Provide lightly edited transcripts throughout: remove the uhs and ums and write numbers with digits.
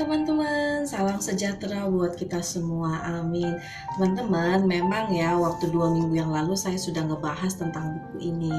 teman-teman, salam sejahtera buat kita semua, amin. Teman-teman, memang ya waktu 2 minggu yang lalu saya sudah ngebahas tentang buku ini.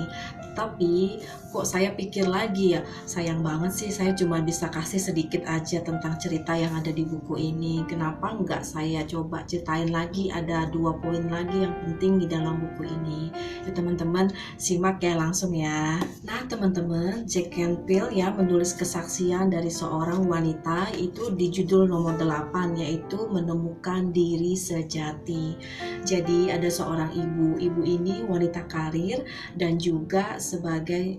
Tapi kok saya pikir lagi ya, sayang banget sih saya cuma bisa kasih sedikit aja tentang cerita yang ada di buku ini. Kenapa nggak saya coba ceritain lagi, ada 2 poin lagi yang penting di dalam buku ini. Ya teman-teman, simak ya langsung ya. Nah teman-teman, Jack Canfield ya menulis kesaksian dari seorang wanita itu di judul nomor 8, yaitu menemukan diri sejati. Jadi ada seorang ibu ini wanita karir dan juga sebagai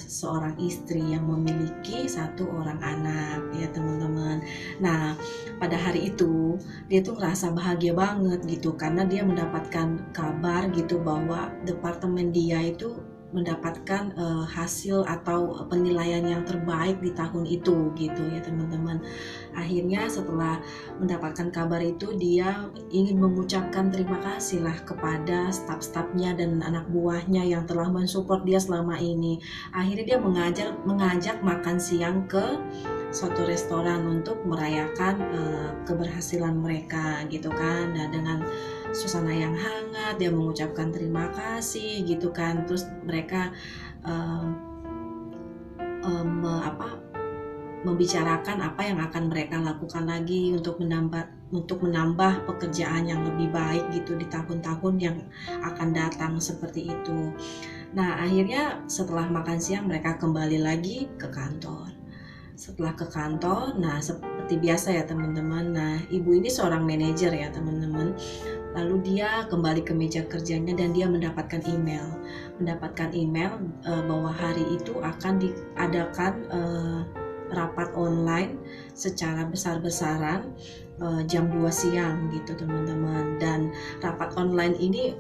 seorang istri yang memiliki 1 orang anak ya teman-teman. Nah pada hari itu dia tuh ngerasa bahagia banget gitu karena dia mendapatkan kabar gitu bahwa departemen dia itu mendapatkan hasil atau penilaian yang terbaik di tahun itu gitu ya teman-teman. Akhirnya setelah mendapatkan kabar itu dia ingin mengucapkan terima kasih lah kepada staf-stafnya dan anak buahnya yang telah mensupport dia selama ini. Akhirnya dia mengajak makan siang ke suatu restoran untuk merayakan keberhasilan mereka gitu kan. Nah dengan suasana yang hangat dia mengucapkan terima kasih gitu kan, terus mereka um, membicarakan apa yang akan mereka lakukan lagi untuk menambah pekerjaan yang lebih baik gitu di tahun-tahun yang akan datang seperti itu. Nah akhirnya setelah makan siang mereka kembali lagi ke kantor. Setelah ke kantor, nah seperti biasa ya teman-teman. Nah ibu ini seorang manajer ya teman-teman. Lalu dia kembali ke meja kerjanya dan dia mendapatkan email bahwa hari itu akan diadakan rapat online secara besar-besaran jam 2 siang gitu teman-teman. Dan rapat online ini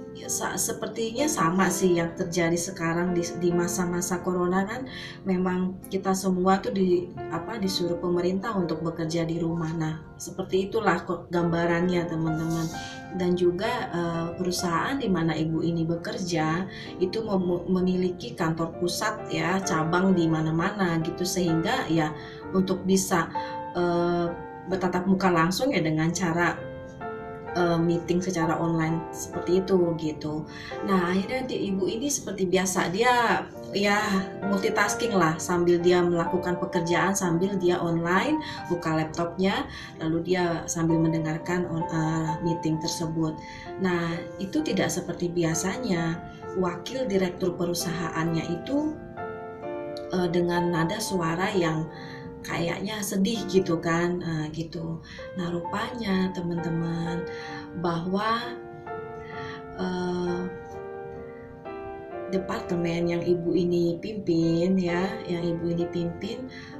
sepertinya sama sih yang terjadi sekarang di masa-masa corona kan, memang kita semua tuh disuruh pemerintah untuk bekerja di rumah. Nah seperti itulah gambarannya teman-teman. Dan juga perusahaan di mana ibu ini bekerja itu memiliki kantor pusat ya, cabang di mana-mana gitu, sehingga ya untuk bisa bertatap muka langsung ya dengan cara meeting secara online seperti itu gitu. Nah akhirnya ibu ini seperti biasa dia ya multitasking lah, sambil dia melakukan pekerjaan sambil dia online buka laptopnya, lalu dia sambil mendengarkan meeting tersebut. Nah itu tidak seperti biasanya. Wakil direktur perusahaannya itu dengan nada suara yang kayaknya sedih gitu kan, gitu. Nah rupanya teman-teman bahwa departemen yang ibu ini pimpin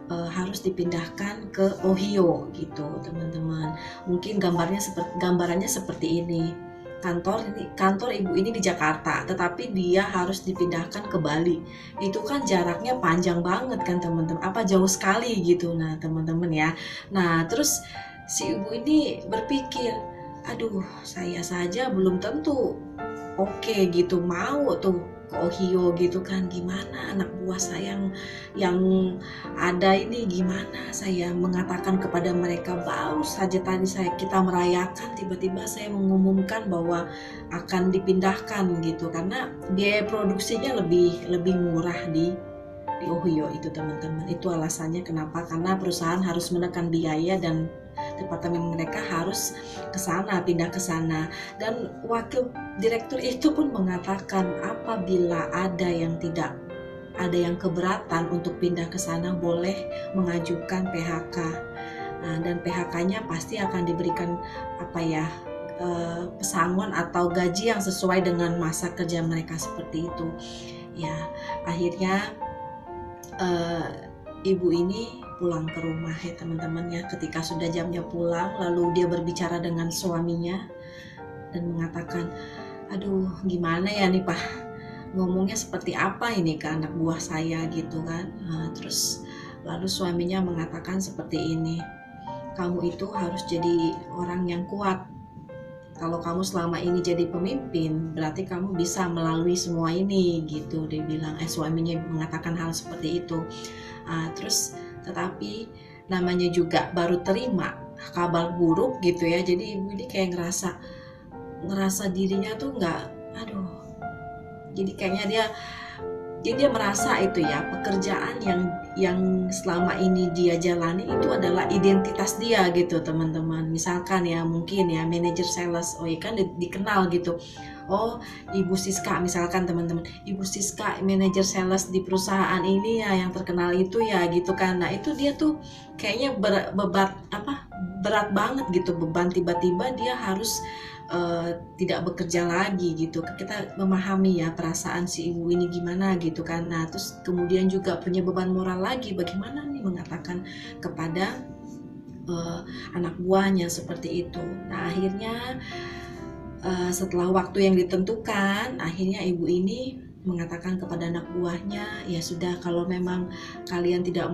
harus dipindahkan ke Ohio gitu teman-teman. Mungkin gambarannya seperti ini. Kantor ibu ini di Jakarta, tetapi dia harus dipindahkan ke Bali. Itu kan jaraknya panjang banget kan teman-teman, jauh sekali gitu. Nah teman-teman ya, nah terus si ibu ini berpikir, aduh saya saja belum tentu oke gitu mau tuh ke Ohio gitu kan, gimana anak buah saya yang ada ini, gimana saya mengatakan kepada mereka. Baru saja tadi kita merayakan, tiba-tiba saya mengumumkan bahwa akan dipindahkan gitu, karena biaya produksinya lebih murah di Ohio itu teman-teman. Itu alasannya kenapa, karena perusahaan harus menekan biaya dan departemen mereka harus pindah ke sana. Dan wakil direktur itu pun mengatakan apabila ada yang keberatan untuk pindah ke sana boleh mengajukan PHK. Nah, dan PHK-nya pasti akan diberikan pesangon atau gaji yang sesuai dengan masa kerja mereka seperti itu. Ya, akhirnya ibu ini pulang ke rumah ya teman-teman ya. Ketika sudah jamnya pulang, lalu dia berbicara dengan suaminya dan mengatakan, aduh gimana ya nih Pak, ngomongnya seperti apa ini ke anak buah saya gitu kan. Terus lalu suaminya mengatakan seperti ini, kamu itu harus jadi orang yang kuat. Kalau kamu selama ini jadi pemimpin, berarti kamu bisa melalui semua ini gitu. Dia bilang, suaminya mengatakan hal seperti itu. Terus tetapi namanya juga baru terima kabar buruk gitu ya, jadi ibu ini kayak ngerasa dirinya tuh nggak, aduh, jadi kayaknya dia merasa itu ya, pekerjaan yang selama ini dia jalani itu adalah identitas dia gitu teman-teman. Misalkan ya, mungkin ya manajer sales, oh ya kan dikenal gitu, oh Ibu Siska misalkan teman-teman, Ibu Siska manajer sales di perusahaan ini ya yang terkenal itu ya gitu kan. Nah itu dia tuh kayaknya berat banget gitu, beban, tiba-tiba dia harus tidak bekerja lagi gitu. Kita memahami ya perasaan si ibu ini gimana gitu kan. Nah terus kemudian juga punya beban moral lagi, bagaimana nih mengatakan kepada anak buahnya seperti itu. Nah akhirnya setelah waktu yang ditentukan, akhirnya ibu ini mengatakan kepada anak buahnya, ya sudah, kalau memang kalian tidak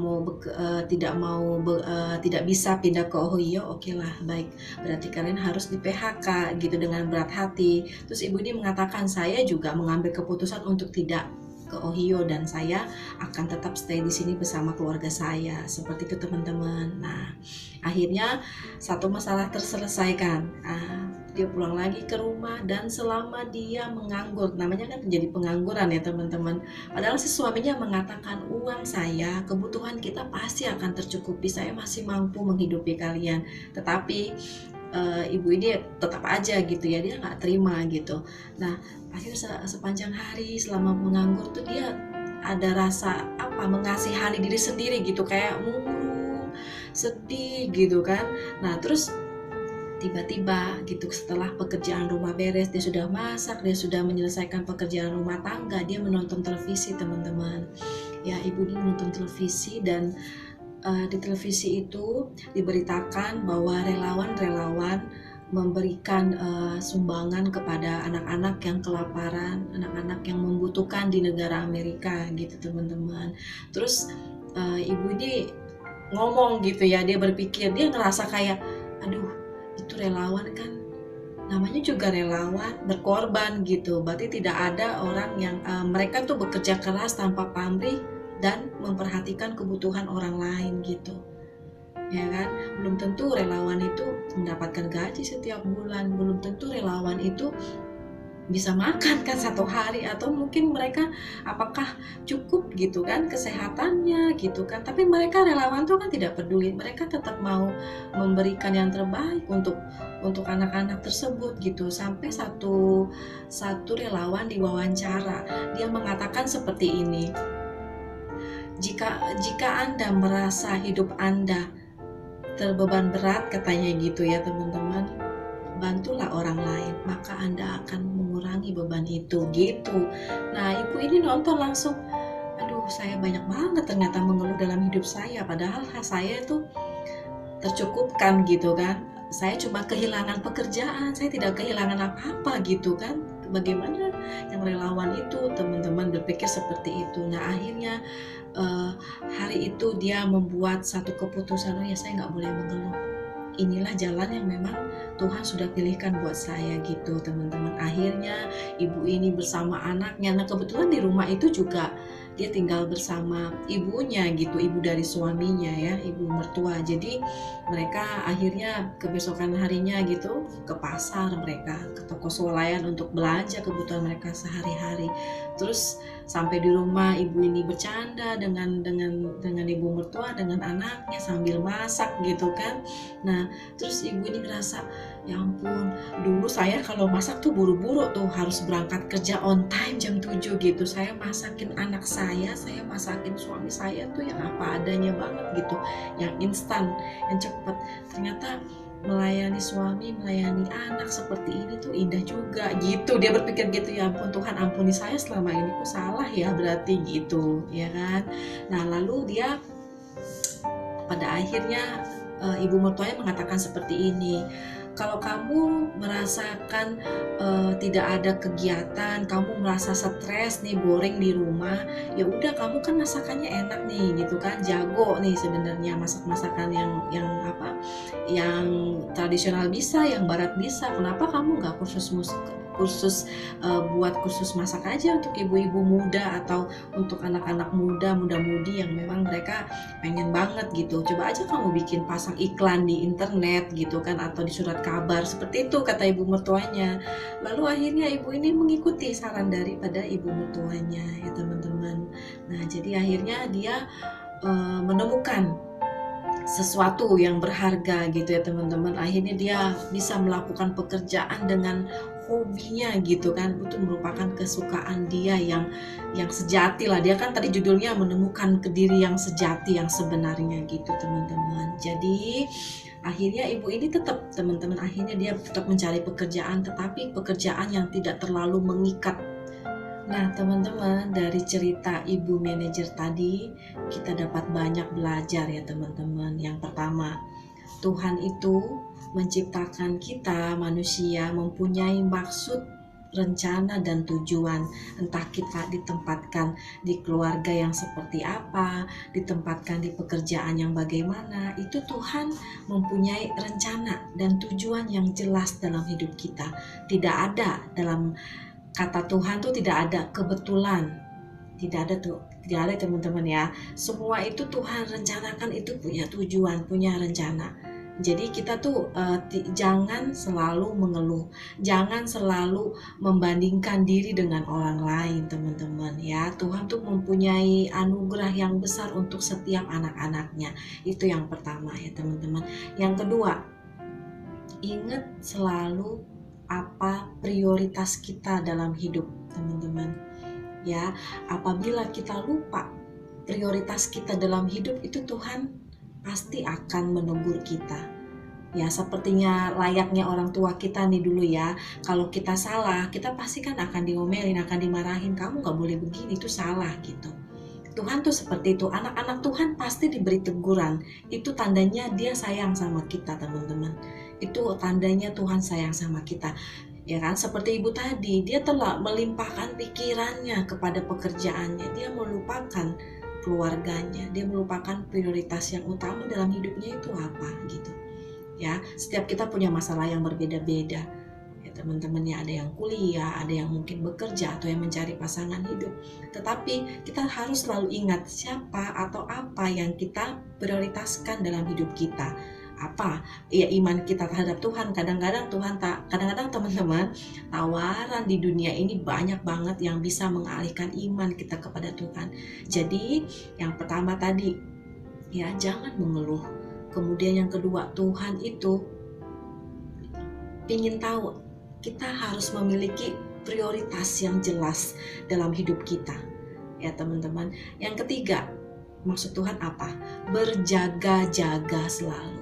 bisa pindah ke Ohio, oke lah, baik, berarti kalian harus di PHK gitu dengan berat hati. Terus ibu ini mengatakan, saya juga mengambil keputusan untuk tidak ke Ohio dan saya akan tetap stay di sini bersama keluarga saya, seperti itu teman-teman. Nah akhirnya satu masalah terselesaikan. Dia pulang lagi ke rumah, dan selama dia menganggur, namanya kan menjadi pengangguran ya teman-teman, padahal si suaminya mengatakan, uang saya, kebutuhan kita pasti akan tercukupi, saya masih mampu menghidupi kalian. Tetapi ibu ini tetap aja gitu ya, dia nggak terima gitu. Nah akhirnya sepanjang hari selama menganggur tuh dia ada rasa mengasihani diri sendiri gitu, kayak murung, sedih gitu kan. Nah terus tiba-tiba gitu, setelah pekerjaan rumah beres, dia sudah masak, dia sudah menyelesaikan pekerjaan rumah tangga, dia menonton televisi teman-teman. Ya ibu ini menonton televisi, dan di televisi itu diberitakan bahwa relawan-relawan memberikan sumbangan kepada anak-anak yang kelaparan, anak-anak yang membutuhkan di negara Amerika gitu teman-teman. Terus ibu ini ngomong gitu ya, dia berpikir, dia ngerasa kayak, aduh, itu relawan kan, namanya juga relawan, berkorban gitu, berarti tidak ada orang yang mereka tuh bekerja keras tanpa pamrih dan memperhatikan kebutuhan orang lain gitu ya kan. Belum tentu relawan itu mendapatkan gaji setiap bulan, belum tentu relawan itu bisa makan kan satu hari, atau mungkin mereka apakah cukup gitu kan kesehatannya gitu kan. Tapi mereka relawan tuh kan tidak peduli, mereka tetap mau memberikan yang terbaik untuk anak-anak tersebut gitu. Sampai satu relawan diwawancara, dia mengatakan seperti ini, jika Anda merasa hidup Anda terbeban berat, katanya gitu ya teman-teman, bantulah orang lain, maka Anda akan mengurangi beban itu gitu. Nah ibu ini nonton langsung, aduh, saya banyak banget ternyata mengeluh dalam hidup saya, padahal saya itu tercukupkan gitu kan. Saya cuma kehilangan pekerjaan, saya tidak kehilangan apa-apa gitu kan. Bagaimana yang relawan itu, teman-teman berpikir seperti itu. Nah akhirnya hari itu dia membuat satu keputusan, oh ya, saya nggak boleh mengeluh, inilah jalan yang memang Tuhan sudah pilihkan buat saya gitu teman-teman. Akhirnya ibu ini bersama anaknya, nah kebetulan di rumah itu juga dia tinggal bersama ibunya gitu, ibu dari suaminya ya, ibu mertua. Jadi mereka akhirnya kebesokan harinya gitu ke pasar, mereka ke toko swalayan untuk belanja kebutuhan mereka sehari-hari. Terus sampai di rumah ibu ini bercanda dengan ibu mertua, dengan anaknya sambil masak gitu kan. Nah terus ibu ini ngerasa, ya ampun, dulu saya kalau masak tuh buru-buru tuh, harus berangkat kerja on time jam 7 gitu. Saya masakin anak saya masakin suami saya tuh yang apa adanya banget gitu, yang instan, yang cepet. Ternyata melayani suami, melayani anak seperti ini tuh indah juga gitu. Dia berpikir gitu, ya ampun Tuhan, ampuni saya selama ini, kok salah ya berarti gitu ya kan. Nah lalu dia pada akhirnya ibu mertuanya mengatakan seperti ini, kalau kamu merasakan tidak ada kegiatan, kamu merasa stres nih, boring di rumah, ya udah, kamu kan masakannya enak nih gitu kan, jago nih sebenarnya masak-masakan yang tradisional bisa, yang barat bisa, kenapa kamu nggak kursus kursus buat kursus masak aja untuk ibu-ibu muda atau untuk anak-anak muda, muda-mudi yang memang mereka pengen banget gitu. Coba aja kamu bikin pasang iklan di internet gitu kan, atau di surat kabar seperti itu kata ibu mertuanya. Lalu akhirnya ibu ini mengikuti saran daripada ibu mertuanya ya teman-teman. Nah jadi akhirnya dia menemukan sesuatu yang berharga gitu ya teman-teman. Akhirnya dia bisa melakukan pekerjaan dengan hobinya gitu kan, itu merupakan kesukaan dia yang sejati lah. Dia kan tadi judulnya menemukan ke diri yang sejati, yang sebenarnya gitu teman-teman. Jadi akhirnya ibu ini tetap teman-teman, akhirnya dia tetap mencari pekerjaan, tetapi pekerjaan yang tidak terlalu mengikat. Nah teman-teman, dari cerita ibu manajer tadi kita dapat banyak belajar ya teman-teman. Yang pertama, Tuhan itu menciptakan kita manusia mempunyai maksud, rencana dan tujuan. Entah kita ditempatkan di keluarga yang seperti apa, ditempatkan di pekerjaan yang bagaimana, itu Tuhan mempunyai rencana dan tujuan yang jelas dalam hidup kita. Tidak ada dalam kata Tuhan tuh tidak ada kebetulan, tidak ada teman-teman ya. Semua itu Tuhan rencanakan, itu punya tujuan, punya rencana. Jadi kita tuh jangan selalu mengeluh, jangan selalu membandingkan diri dengan orang lain teman-teman ya. Tuhan tuh mempunyai anugerah yang besar untuk setiap anak-anaknya. Itu yang pertama ya teman-teman. Yang kedua, ingat selalu apa prioritas kita dalam hidup teman-teman ya. Apabila kita lupa prioritas kita dalam hidup, itu Tuhan pasti akan menegur kita ya. Sepertinya layaknya orang tua kita nih dulu ya, kalau kita salah kita pasti kan akan diomelin, akan dimarahin, kamu gak boleh begini, itu salah gitu. Tuhan tuh seperti itu, anak-anak Tuhan pasti diberi teguran. Itu tandanya dia sayang sama kita teman-teman. Itu tandanya Tuhan sayang sama kita. Ya kan, seperti ibu tadi, dia telah melimpahkan pikirannya kepada pekerjaannya. Dia melupakan keluarganya, dia melupakan prioritas yang utama dalam hidupnya itu apa gitu. Ya, setiap kita punya masalah yang berbeda-beda. Teman-teman ya, ada yang kuliah, ada yang mungkin bekerja atau yang mencari pasangan hidup. Tetapi kita harus selalu ingat siapa atau apa yang kita prioritaskan dalam hidup kita. Apa? Ya iman kita terhadap Tuhan. Kadang-kadang teman-teman, tawaran di dunia ini banyak banget yang bisa mengalihkan iman kita kepada Tuhan. Jadi yang pertama tadi ya, jangan mengeluh. Kemudian yang kedua, Tuhan itu ingin tahu kita harus memiliki prioritas yang jelas dalam hidup kita ya teman-teman. Yang ketiga, maksud Tuhan apa? Berjaga-jaga selalu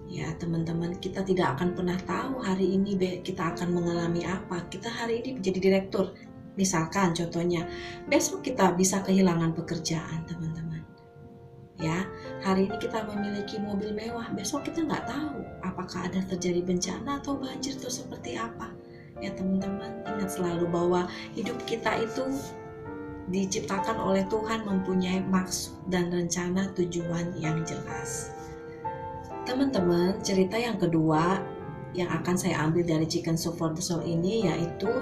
ya teman-teman. Kita tidak akan pernah tahu hari ini kita akan mengalami apa. Kita hari ini menjadi direktur misalkan, contohnya besok kita bisa kehilangan pekerjaan teman-teman ya. Hari ini kita memiliki mobil mewah, besok kita nggak tahu apakah ada terjadi bencana atau banjir atau seperti apa ya teman-teman. Ingat selalu bahwa hidup kita itu diciptakan oleh Tuhan, mempunyai maksud dan rencana tujuan yang jelas. Teman-teman, cerita yang kedua yang akan saya ambil dari Chicken Soup for the Soul ini yaitu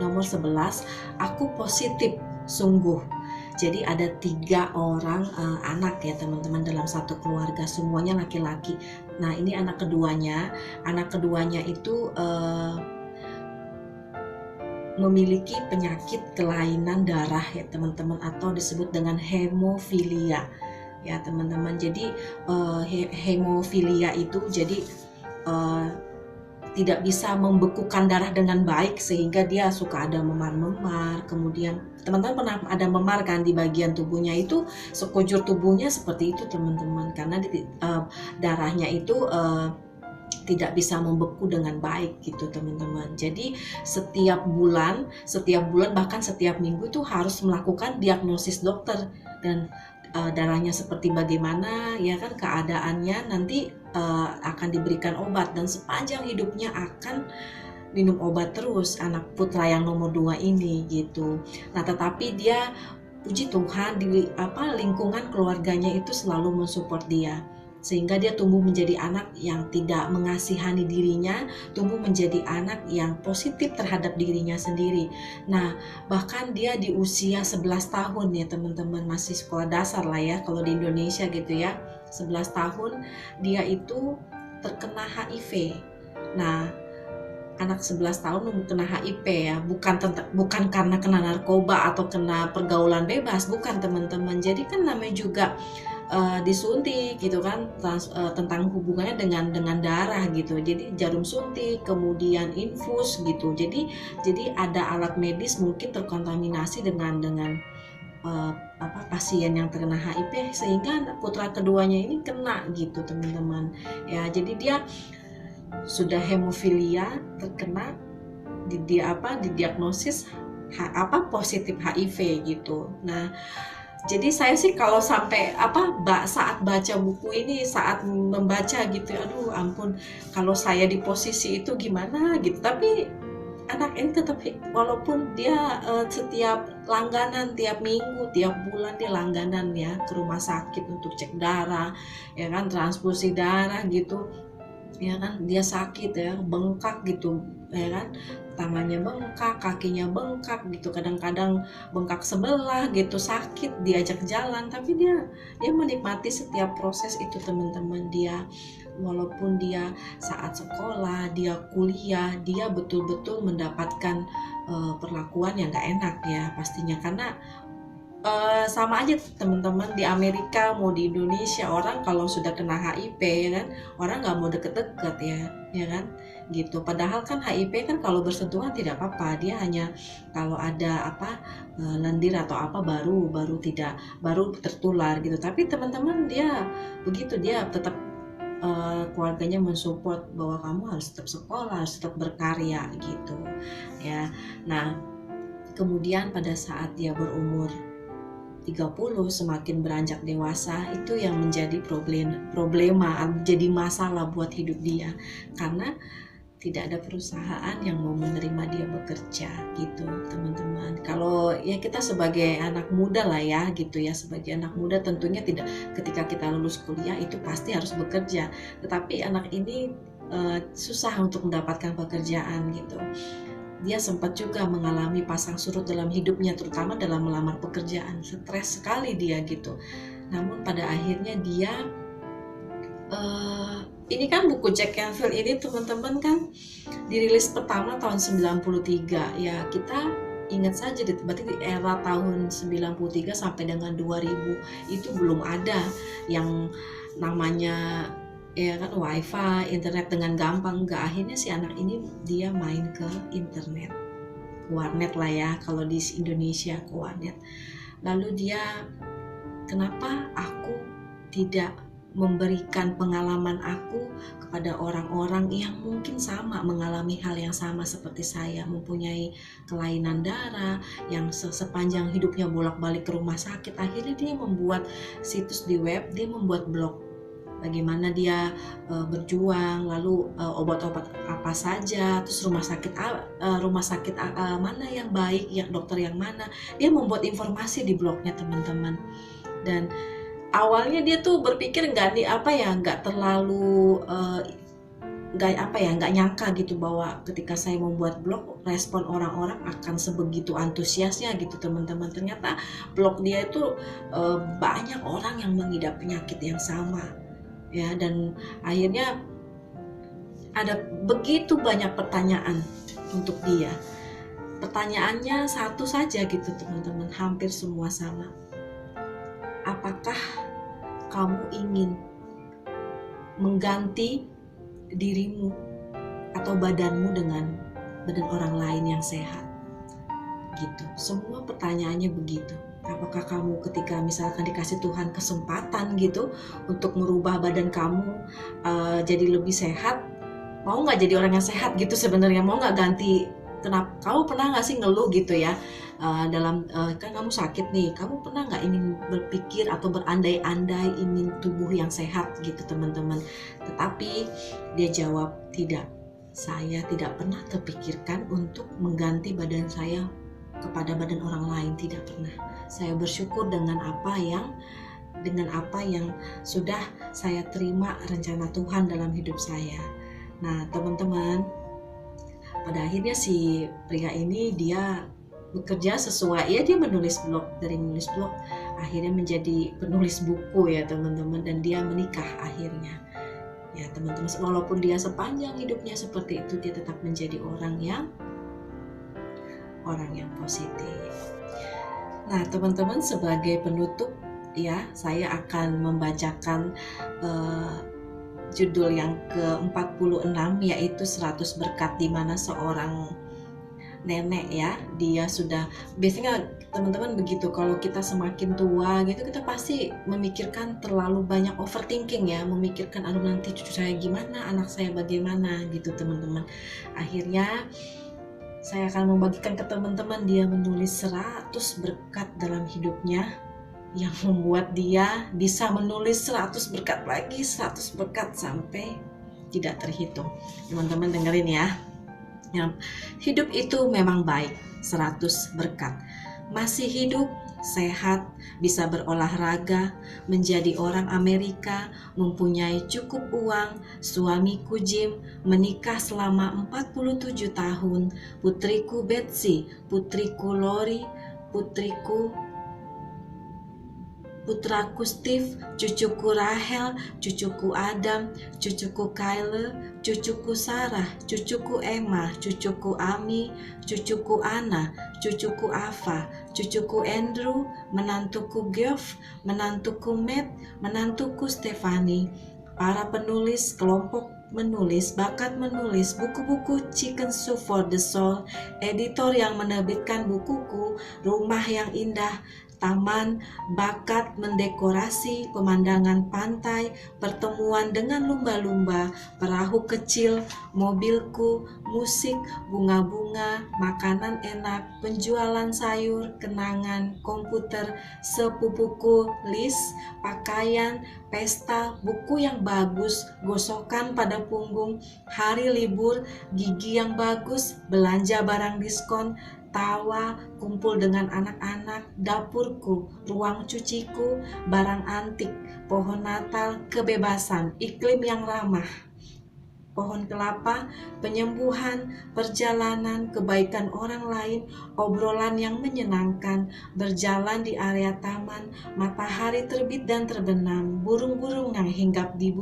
nomor 11, aku positif sungguh. Jadi ada 3 orang anak ya teman-teman dalam satu keluarga, semuanya laki-laki. Nah ini anak keduanya itu memiliki penyakit kelainan darah ya teman-teman, atau disebut dengan hemofilia ya teman-teman. Jadi hemofilia itu jadi tidak bisa membekukan darah dengan baik sehingga dia suka ada memar-memar. Kemudian teman-teman pernah ada memar kan di bagian tubuhnya, itu sekujur tubuhnya seperti itu teman-teman, karena darahnya itu tidak bisa membeku dengan baik gitu teman-teman. Jadi setiap bulan bahkan setiap minggu itu harus melakukan diagnosis dokter, dan darahnya seperti bagaimana ya kan keadaannya, nanti akan diberikan obat, dan sepanjang hidupnya akan minum obat terus anak putra yang nomor 2 ini gitu. Nah tetapi dia puji Tuhan di lingkungan keluarganya itu selalu mensupport dia sehingga dia tumbuh menjadi anak yang tidak mengasihani dirinya, tumbuh menjadi anak yang positif terhadap dirinya sendiri. Nah, bahkan dia di usia 11 tahun ya teman-teman, masih sekolah dasar lah ya kalau di Indonesia gitu ya, 11 tahun dia itu terkena HIV. Nah, anak 11 tahun kena HIV ya, bukan karena kena narkoba atau kena pergaulan bebas, bukan teman-teman. Jadi kan namanya juga disuntik gitu kan, tentang hubungannya dengan darah gitu. Jadi jarum suntik, kemudian infus gitu. Jadi ada alat medis mungkin terkontaminasi dengan pasien yang terkena HIV, sehingga putra keduanya ini kena gitu teman-teman ya. Jadi dia sudah hemofilia, terkena didiagnosis positif HIV gitu. Nah, jadi saya sih kalau sampai saat baca buku ini, saat membaca gitu, aduh ampun, kalau saya di posisi itu gimana gitu. Tapi anak ini tetap, walaupun dia setiap langganan, tiap minggu, tiap bulan dia langganan ya ke rumah sakit untuk cek darah, ya kan, transfusi darah gitu, ya kan, dia sakit ya, bengkak gitu, ya kan, tangannya bengkak, kakinya bengkak gitu, kadang-kadang bengkak sebelah gitu, sakit, diajak jalan, tapi dia menikmati setiap proses itu teman-teman. Dia walaupun dia saat sekolah, dia kuliah, dia betul-betul mendapatkan perlakuan yang gak enak ya pastinya, karena sama aja teman-teman, di Amerika mau di Indonesia, orang kalau sudah kena HIV ya kan, orang nggak mau deket-deket ya kan gitu. Padahal kan HIV kan kalau bersentuhan tidak apa-apa, dia hanya kalau ada lendir atau apa baru tertular gitu. Tapi teman-teman, dia begitu, dia tetap keluarganya mensupport bahwa kamu harus tetap sekolah, harus tetap berkarya gitu ya. Nah, kemudian pada saat dia berumur 30, semakin beranjak dewasa, itu yang menjadi problema, jadi masalah buat hidup dia, karena tidak ada perusahaan yang mau menerima dia bekerja gitu teman-teman. Kalau ya kita sebagai anak muda lah ya gitu ya, sebagai anak muda tentunya tidak, ketika kita lulus kuliah itu pasti harus bekerja, tetapi anak ini susah untuk mendapatkan pekerjaan gitu. Dia sempat juga mengalami pasang surut dalam hidupnya, terutama dalam melamar pekerjaan. Stres sekali dia gitu. Namun pada akhirnya dia ini kan buku Jack Canfield ini teman-teman kan dirilis pertama tahun 93 ya. Kita ingat saja, berarti di era tahun 93 sampai dengan 2000 itu belum ada yang namanya ya kan wifi, internet dengan gampang. Enggak, akhirnya si anak ini dia main ke internet, warnet lah ya kalau di Indonesia, ke warnet. Lalu dia, kenapa aku tidak memberikan pengalaman aku kepada orang-orang yang mungkin sama mengalami hal yang sama seperti saya, mempunyai kelainan darah, yang sepanjang hidupnya bolak-balik ke rumah sakit. Akhirnya dia membuat situs di web, dia membuat blog bagaimana dia berjuang, lalu obat-obat apa saja, terus rumah sakit mana yang baik, yang dokter yang mana. Dia membuat informasi di blognya teman-teman. Dan awalnya dia tuh berpikir nggak terlalu nggak nyangka gitu bahwa ketika saya membuat blog, respon orang-orang akan sebegitu antusiasnya gitu teman-teman. Ternyata blog dia itu banyak orang yang mengidap penyakit yang sama ya, dan akhirnya ada begitu banyak pertanyaan untuk dia. Pertanyaannya satu saja gitu teman-teman, hampir semua sama. Apakah kamu ingin mengganti dirimu atau badanmu dengan badan orang lain yang sehat? Gitu. Semua pertanyaannya begitu. Apakah kamu ketika misalkan dikasih Tuhan kesempatan gitu untuk merubah badan kamu jadi lebih sehat, mau nggak jadi orang yang sehat gitu sebenarnya, mau nggak ganti? Kenapa? Kamu pernah nggak sih ngeluh gitu ya kan kamu sakit nih, kamu pernah nggak ingin berpikir atau berandai-andai ingin tubuh yang sehat gitu teman-teman? Tetapi dia jawab, tidak, saya tidak pernah terpikirkan untuk mengganti badan saya kepada badan orang lain, tidak pernah. Saya bersyukur dengan apa yang dengan apa yang sudah saya terima rencana Tuhan dalam hidup saya. Nah, teman-teman, pada akhirnya si pria ini dia bekerja sesuai, ya dia menulis blog, dari menulis blog akhirnya menjadi penulis buku ya teman-teman, dan dia menikah akhirnya. Ya teman-teman, walaupun dia sepanjang hidupnya seperti itu, dia tetap menjadi orang yang positif. Nah teman-teman, sebagai penutup ya, saya akan membacakan judul yang ke-46, yaitu 100 berkat, di mana seorang nenek ya, dia sudah, biasanya teman-teman begitu, kalau kita semakin tua gitu, kita pasti memikirkan terlalu banyak, overthinking ya, memikirkan aduh nanti cucu saya gimana, anak saya bagaimana gitu teman-teman. Akhirnya saya akan membagikan ke teman-teman, dia menulis 100 berkat dalam hidupnya yang membuat dia bisa menulis 100 berkat lagi, 100 berkat sampai tidak terhitung. Teman-teman dengerin ya. Hidup itu memang baik, 100 berkat. Masih hidup, sehat, bisa berolahraga, menjadi orang Amerika, mempunyai cukup uang, suamiku Jim, menikah selama 47 tahun, putriku Betsy, putriku Lori, putraku Steve, cucuku Rahel, cucuku Adam, cucuku Kyle, cucuku Sarah, cucuku Emma, cucuku Ami, cucuku Anna, cucuku Ava, cucuku Andrew, menantuku Geoff, menantuku Matt, menantuku Stephanie. Para penulis, kelompok menulis, bakat menulis, buku-buku Chicken Soup for the Soul, editor yang menerbitkan bukuku, rumah yang indah, taman, bakat mendekorasi, pemandangan pantai, pertemuan dengan lumba-lumba, perahu kecil, mobilku, musik, bunga-bunga, makanan enak, penjualan sayur, kenangan, komputer, sepupuku, list, pakaian, pesta, buku yang bagus, gosokan pada punggung, hari libur, gigi yang bagus, belanja barang diskon, tawa, kumpul dengan anak-anak, dapurku, ruang cuciku, barang antik, pohon Natal, kebebasan, iklim yang ramah, pohon kelapa, penyembuhan, perjalanan, kebaikan orang lain, obrolan yang menyenangkan, berjalan di area taman, matahari terbit dan terbenam, burung-burung yang hinggap di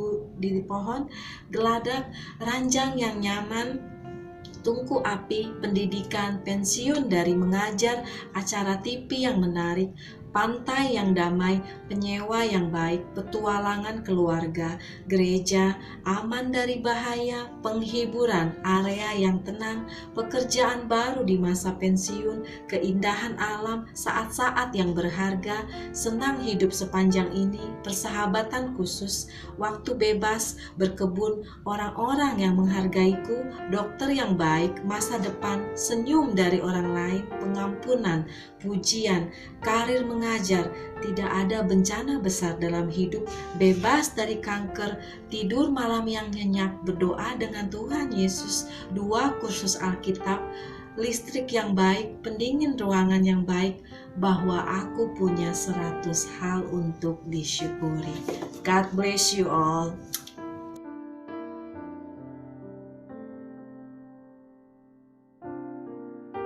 pohon, geladak, ranjang yang nyaman, tungku api, pendidikan, pensiun dari mengajar, acara TV yang menarik, pantai yang damai, penyewa yang baik, petualangan keluarga, gereja, aman dari bahaya, penghiburan, area yang tenang, pekerjaan baru di masa pensiun, keindahan alam, saat-saat yang berharga, senang hidup sepanjang ini, persahabatan khusus, waktu bebas, berkebun, orang-orang yang menghargaiku, dokter yang baik, masa depan, senyum dari orang lain, pengampunan, pujian, karir mengajar, tidak ada bencana besar dalam hidup, bebas dari kanker, tidur malam yang nyenyak, berdoa dengan Tuhan Yesus, 2 kursus Alkitab, listrik yang baik, pendingin ruangan yang baik, bahwa aku punya 100 hal untuk disyukuri. God bless you all.